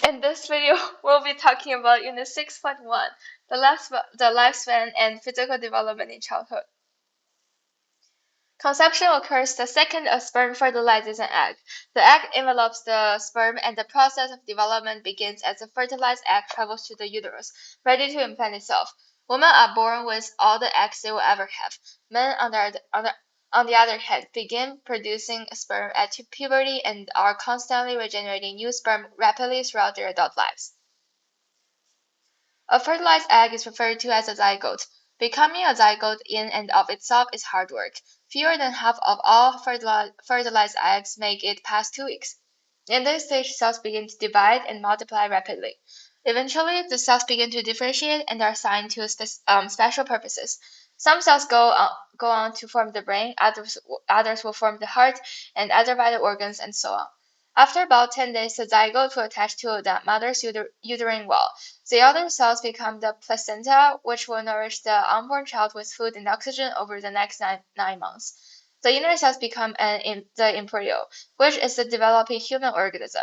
In this video, we'll be talking about Unit 6.1, the lifespan and physical development in childhood. Conception occurs the second a sperm fertilizes an egg. The egg envelopes the sperm and the process of development begins as the fertilized egg travels to the uterus, ready to implant itself. Women are born with all the eggs they will ever have. Men, on the other hand, begin producing sperm at puberty and are constantly regenerating new sperm rapidly throughout their adult lives. A fertilized egg is referred to as a zygote. Becoming a zygote in and of itself is hard work. Fewer than half of all fertilized eggs make it past 2 weeks. In this stage, cells begin to divide and multiply rapidly. Eventually, the cells begin to differentiate and are assigned to special purposes. Some cells go on to form the brain, others will form the heart and other vital organs, and so on. After about 10 days, the zygote will attach to the mother's uterine wall. The other cells become the placenta, which will nourish the unborn child with food and oxygen over the next nine months. The inner cells become the embryo, which is the developing human organism.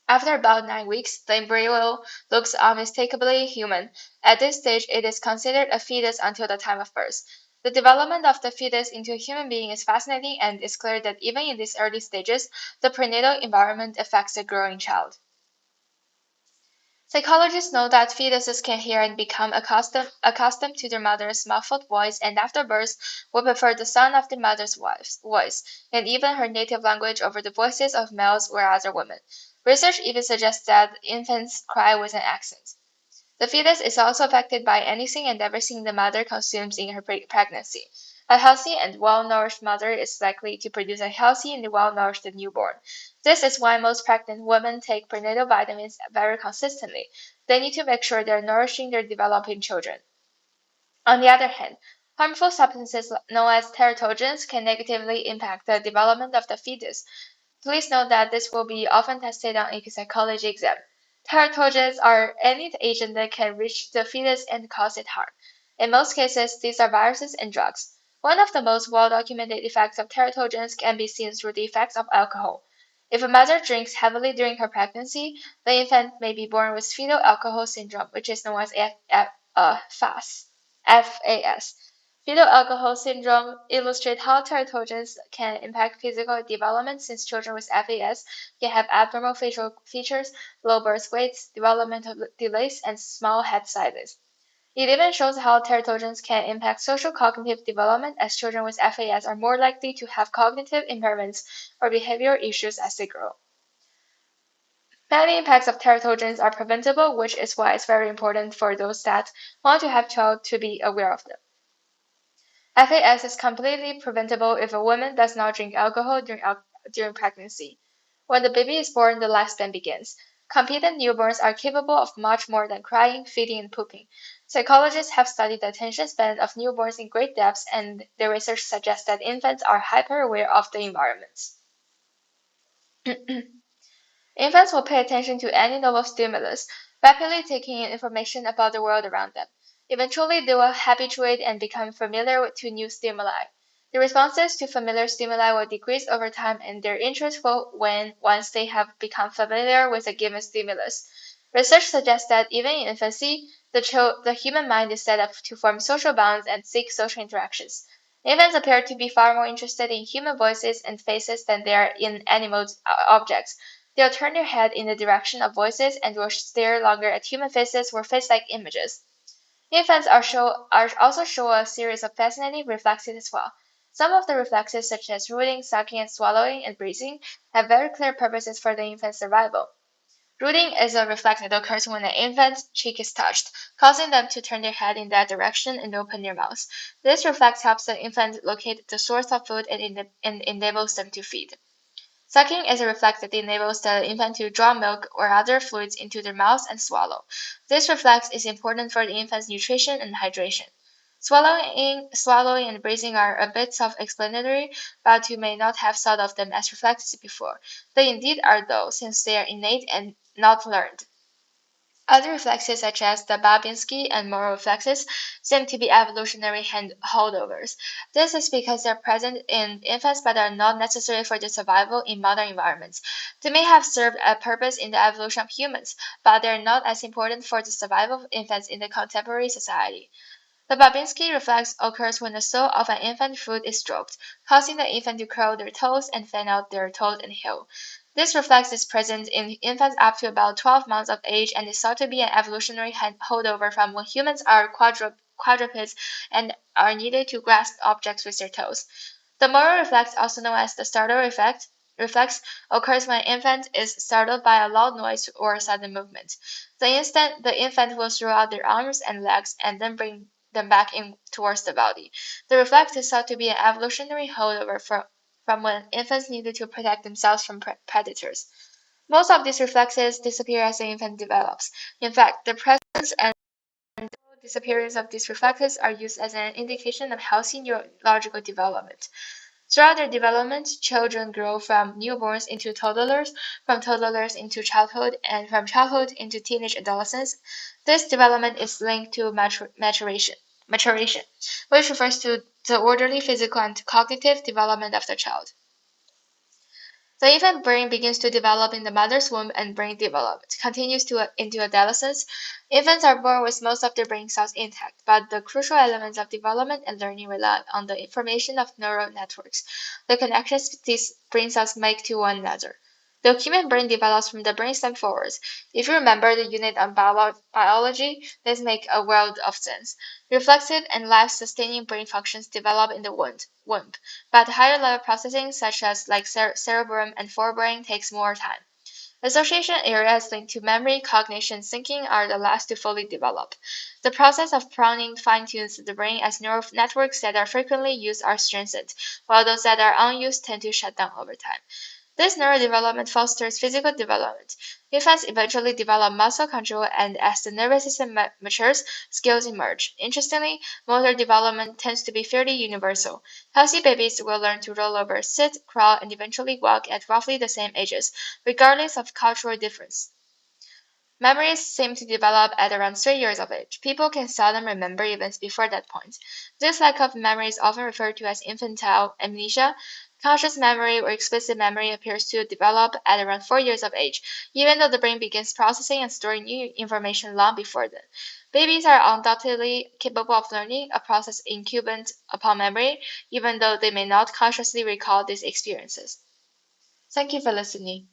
After about 9 weeks, the embryo looks unmistakably human. At this stage, it is considered a fetus until the time of birth. The development of the fetus into a human being is fascinating, and it's clear that even in these early stages, the prenatal environment affects the growing child. Psychologists know that fetuses can hear and become accustomed to their mother's muffled voice, and after birth will prefer the sound of their mother's voice, and even her native language over the voices of males or other women. Research even suggests that infants cry with an accent. The fetus is also affected by anything and everything the mother consumes in her pregnancy. A healthy and well-nourished mother is likely to produce a healthy and well-nourished newborn. This is why most pregnant women take prenatal vitamins very consistently. They need to make sure they're nourishing their developing children. On the other hand, harmful substances known as teratogens can negatively impact the development of the fetus. Please note that this will be often tested on AP Psychology exam. Teratogens are any agent that can reach the fetus and cause it harm. In most cases, these are viruses and drugs. One of the most well-documented effects of teratogens can be seen through the effects of alcohol. If a mother drinks heavily during her pregnancy, the infant may be born with fetal alcohol syndrome, which is known as FAS. FAS. Fetal alcohol syndrome illustrates how teratogens can impact physical development since children with FAS can have abnormal facial features, low birth weights, developmental delays, and small head sizes. It even shows how teratogens can impact social cognitive development as children with FAS are more likely to have cognitive impairments or behavioral issues as they grow. Many impacts of teratogens are preventable, which is why it's very important for those that want to have child to be aware of them. FAS is completely preventable if a woman does not drink alcohol during pregnancy. When the baby is born, the lifespan begins. Competent newborns are capable of much more than crying, feeding, and pooping. Psychologists have studied the attention span of newborns in great depth, and their research suggests that infants are hyper-aware of the environment. Infants will pay attention to any novel stimulus, rapidly taking in information about the world around them. Eventually, they will habituate and become familiar to new stimuli. The responses to familiar stimuli will decrease over time, and their interest will wane once they have become familiar with a given stimulus. Research suggests that even in infancy, the human mind is set up to form social bonds and seek social interactions. Infants appear to be far more interested in human voices and faces than they are in animal objects. They'll turn their head in the direction of voices and will stare longer at human faces or face-like images. Infants also show a series of fascinating reflexes as well. Some of the reflexes, such as rooting, sucking, and swallowing, and breathing, have very clear purposes for the infant's survival. Rooting is a reflex that occurs when an infant's cheek is touched, causing them to turn their head in that direction and open their mouths. This reflex helps the infant locate the source of food and enables them to feed. Sucking is a reflex that enables the infant to draw milk or other fluids into their mouths and swallow. This reflex is important for the infant's nutrition and hydration. Swallowing, and breathing are a bit self-explanatory, but you may not have thought of them as reflexes before. They indeed are though, since they are innate and not learned. Other reflexes, such as the Babinski and Moro reflexes, seem to be evolutionary holdovers. This is because they're present in infants but are not necessary for their survival in modern environments. They may have served a purpose in the evolution of humans, but they're not as important for the survival of infants in the contemporary society. The Babinski reflex occurs when the sole of an infant foot is stroked, causing the infant to curl their toes and fan out their toes and heel. This reflex is present in infants up to about 12 months of age and is thought to be an evolutionary holdover from when humans are quadrupeds and are needed to grasp objects with their toes. The Moro reflex, also known as the reflex, occurs when an infant is startled by a loud noise or a sudden movement. The infant will throw out their arms and legs and then bring them back in towards the body. The reflex is thought to be an evolutionary holdover from when infants needed to protect themselves from predators. Most of these reflexes disappear as the infant develops. In fact, the presence and disappearance of these reflexes are used as an indication of healthy neurological development. Throughout their development, children grow from newborns into toddlers, from toddlers into childhood, and from childhood into teenage adolescence. This development is linked to maturation, which refers to the orderly physical and cognitive development of the child. The infant brain begins to develop in the mother's womb and brain development continues into adolescence. Infants are born with most of their brain cells intact, but the crucial elements of development and learning rely on the information of neural networks, the connections these brain cells make to one another. The human brain develops from the brainstem forwards. If you remember the unit on biology, this makes a world of sense. Reflexive and life-sustaining brain functions develop in the womb, but higher level processing, such as like cerebrum and forebrain, takes more time. Association areas linked to memory, cognition, thinking are the last to fully develop. The process of pruning fine-tunes the brain as neural networks that are frequently used are strengthened, while those that are unused tend to shut down over time. This neurodevelopment fosters physical development. Infants eventually develop muscle control, and as the nervous system matures, skills emerge. Interestingly, motor development tends to be fairly universal. Healthy babies will learn to roll over, sit, crawl, and eventually walk at roughly the same ages, regardless of cultural difference. Memories seem to develop at around 3 years of age. People can seldom remember events before that point. This lack of memory is often referred to as infantile amnesia. Conscious memory or explicit memory appears to develop at around 4 years of age, even though the brain begins processing and storing new information long before then. Babies are undoubtedly capable of learning, a process incumbent upon memory, even though they may not consciously recall these experiences. Thank you for listening.